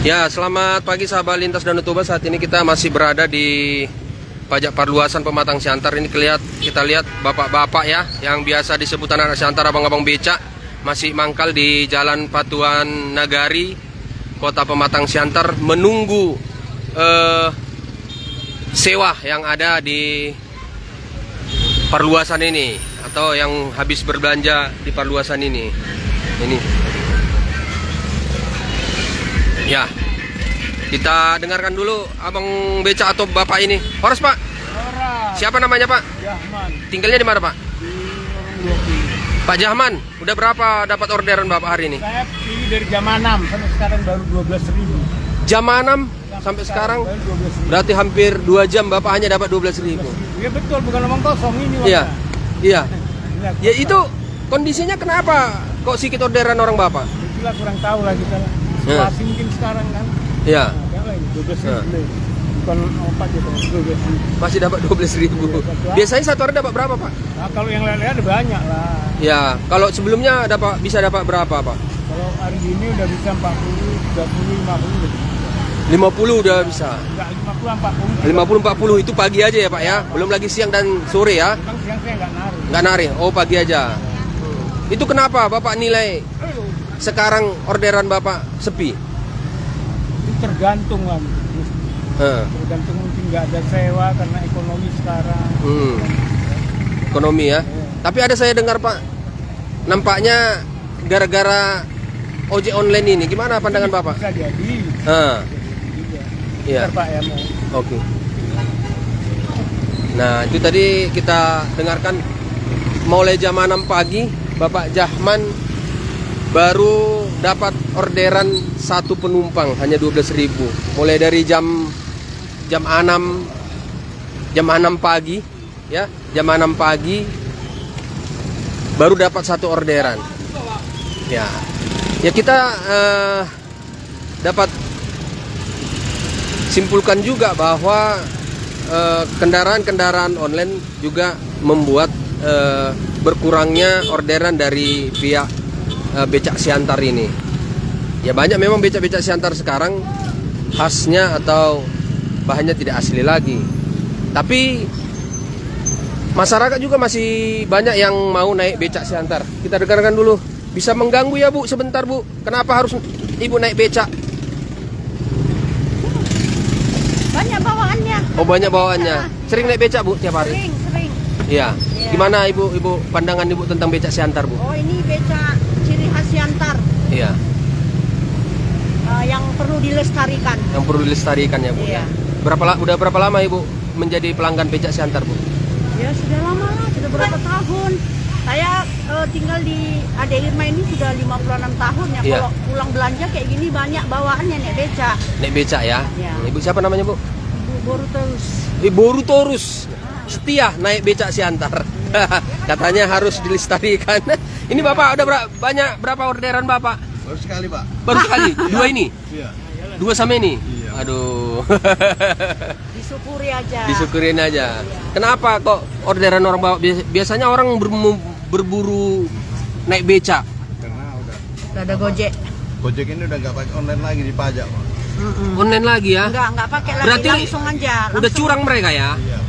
Ya, selamat pagi sahabat lintas Danau Toba. Saat ini kita masih berada di pajak perluasan Pematang Siantar. Ini kita lihat bapak-bapak ya, yang biasa disebut anak Siantar, abang-abang becak, masih mangkal di Jalan Patuan Nagari, Kota Pematang Siantar, menunggu sewa yang ada di perluasan ini, atau yang habis berbelanja di perluasan ini. Ya, kita dengarkan dulu abang becak atau bapak ini. Horas pak. Horas. Siapa namanya pak? Jahman. Tinggalnya di mana pak? Di Orang Loki. Pak Jahman, udah berapa dapat orderan bapak hari ini? Saya pilih dari jam 6 sampai sekarang baru 12.000. Jam 6 sampai sekarang baru 12.000. berarti hampir 2 jam bapak hanya dapat 12.000. Iya betul, bukan omong kosong ini. Iya, iya. Iya. Ya itu kondisinya kenapa kok sedikit orderan orang bapak? Itulah kurang tahu lah kita. Ya. Situasi mungkin sekarang kan. Iya. Nah, lah, 12.000. Ya. Bukan 4 gitu, 12.000. Masih dapat 12.000. Biasanya satu hari dapat berapa pak? Nah, kalau yang lain-lain ada banyak lah. Ya, kalau sebelumnya bisa dapat berapa pak? Kalau hari ini udah bisa 40, 30, 50 gitu. 50 udah bisa. Enggak 50, 40. 50-40 itu pagi aja ya pak ya? Belum lagi siang dan sore ya? Memang siang saya nggak narik. Nggak narik? Oh pagi aja. Itu kenapa bapak nilai sekarang orderan bapak sepi? Itu tergantung kan. Heh. Tergantung mungkin nggak ada sewa karena ekonomi sekarang. Ekonomi ya. Tapi ada saya dengar pak, nampaknya gara-gara ojek online ini, gimana pandangan bapak? Bisa jadi. Iya. Bentar, Pak ya mau. Oke. Nah itu tadi kita dengarkan mulai jam 6 pagi Bapak Jahman baru dapat orderan satu penumpang hanya 12.000. Mulai dari jam 6 pagi ya, jam 6 pagi baru dapat satu orderan. Ya. Ya kita dapat simpulkan juga bahwa kendaraan-kendaraan online juga membuat berkurangnya orderan dari pihak becak Siantar ini. Ya banyak memang becak-becak Siantar sekarang khasnya atau bahannya tidak asli lagi. Tapi masyarakat juga masih banyak yang mau naik becak Siantar. Kita dengarkan dulu. Bisa mengganggu ya bu, sebentar bu. Kenapa harus ibu naik becak? Banyak bawaannya. Oh banyak bawaannya. Sering naik becak bu tiap hari? Sering. Iya. Iya. Gimana ibu pandangan ibu tentang becak Siantar bu? Oh ini becak ciri khas Siantar Iya. yang perlu dilestarikan. Yang perlu dilestarikan ya bu. Iya. Udah berapa lama ibu menjadi pelanggan becak Siantar bu? Ya sudah lama lah, sudah berapa tahun. Saya tinggal di Ade Irma ini sudah 56 tahun ya. Iya. Kalau pulang belanja kayak gini banyak bawaannya nih becak. Naik becak ya? Iya. Ibu siapa namanya bu? Ibu baru terus. Ibu Rutorus. Setia naik becak Siantar. Katanya harus dilestarikan. Ini bapak udah berapa orderan bapak? Baru sekali pak. Baru sekali. Dua ini? Iya. Dua sama ini? Iya. Aduh. Disyukuri aja. Disyukurin aja. Kenapa kok orderan orang bawa? Biasanya orang berburu naik becak. Karena Udah ada Gojek. Gojek ini udah nggak pakai online lagi di pajak pak. Online lagi ya? Enggak pakai lagi, Berarti langsung aja. Udah langsung. curang mereka ya? Iya.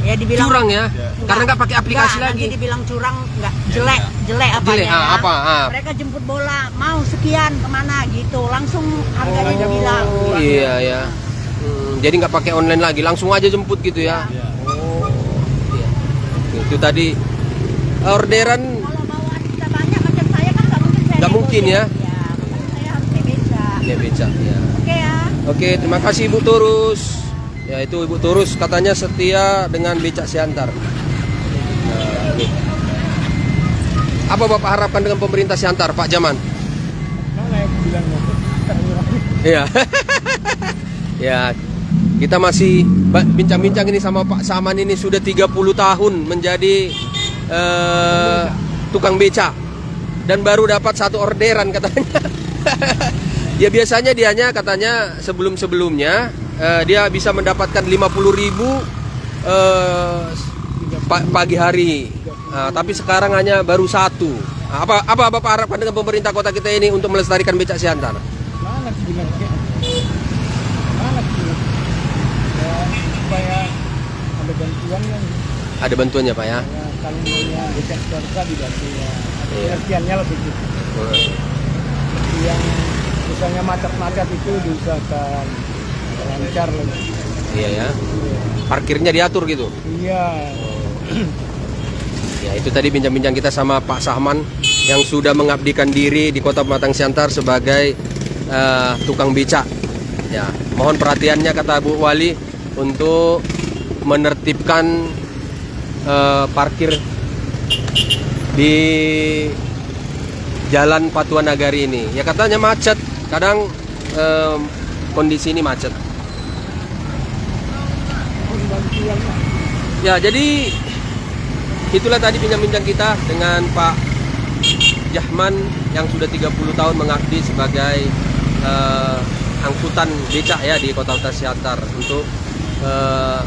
Ya dibilang Curang ya? Enggak. Karena nggak pakai aplikasi Enggak, lagi. Nanti dibilang curang, enggak jelek apanya Jelek, ya. apa? Mereka jemput bola, mau sekian kemana gitu, langsung harganya dibilang. Iya ya. Jadi nggak pakai online lagi, langsung aja jemput gitu ya? Iya. Oh. Iya. Itu tadi orderan. Kalau bawaan kita banyak macam saya kan nggak mungkin saya Nggak naik mungkin Gojek. ya? Ya, makanya saya harus naik becak. Ya becak ya. Oke ya. Oke, terima kasih Ibu Turus. Ya itu Ibu Turus katanya setia dengan becak Siantar. Nah, ini. Apa Bapak harapkan dengan pemerintah Siantar, Pak Jaman? Mana yang bilang Iya. Ya, kita masih bincang-bincang ini sama Pak Saman ini sudah 30 tahun menjadi tukang becak dan baru dapat satu orderan katanya. Ya biasanya dianya katanya sebelum-sebelumnya dia bisa mendapatkan 50.000 pagi hari. Tapi sekarang hanya baru satu. Apa Bapak harapkan dengan pemerintah kota kita ini untuk melestarikan becak Siantar? Mana bilang kayak mana sih ya, supaya ada bantuan kan Ada bantuannya Pak ya? ya, kalau yang becak keluarga dibantu ya ada Iya. pengertiannya lah begitu. Yang misalnya macet-macet itu diusahakan lancar lagi. Iya ya. Parkirnya diatur gitu. Iya. Ya itu tadi bincang-bincang kita sama Pak Sahman yang sudah mengabdikan diri di Kota Pematang Siantar sebagai tukang becak. Ya, mohon perhatiannya kata Bu Wali untuk menertibkan parkir di Jalan Patuan Nagari ini. Ya katanya macet, kadang kondisi ini macet. Bantuan Pak. Ya jadi itulah tadi bincang-bincang kita dengan Pak Jahman yang sudah 30 tahun mengabdi sebagai angkutan becak ya di Kota Pematang Siantar untuk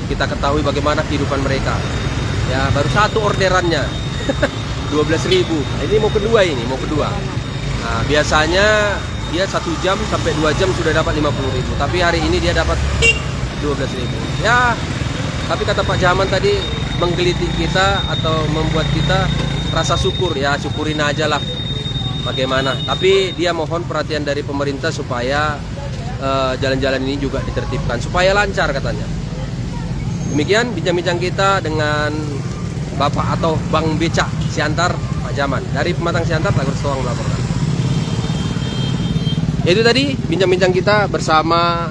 kita ketahui bagaimana kehidupan mereka. Ya baru satu orderannya 12.000. Ini mau kedua Nah, biasanya dia 1 jam sampai 2 jam sudah dapat 50.000. Tapi hari ini dia dapat 12.000. Ya, tapi kata Pak Jahman tadi menggelitik kita atau membuat kita rasa syukur ya, syukurin aja lah bagaimana. Tapi dia mohon perhatian dari pemerintah supaya jalan-jalan ini juga ditertibkan supaya lancar katanya. Demikian bincang-bincang kita dengan Bapak atau Bang Becak Siantar, Pak Jahman. Dari Pematang Siantar, Tagor Stoang melaporkan. Itu tadi bincang-bincang kita bersama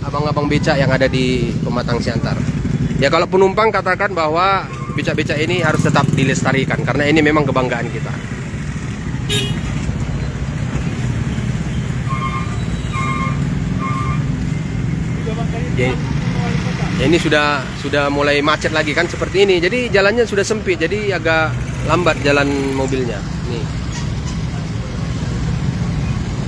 abang-abang becak yang ada di Pematang Siantar. Ya kalau penumpang katakan bahwa becak-becak ini harus tetap dilestarikan karena ini memang kebanggaan kita. Ya, ini sudah mulai macet lagi kan seperti ini. Jadi jalannya sudah sempit, jadi agak lambat jalan mobilnya. Nih.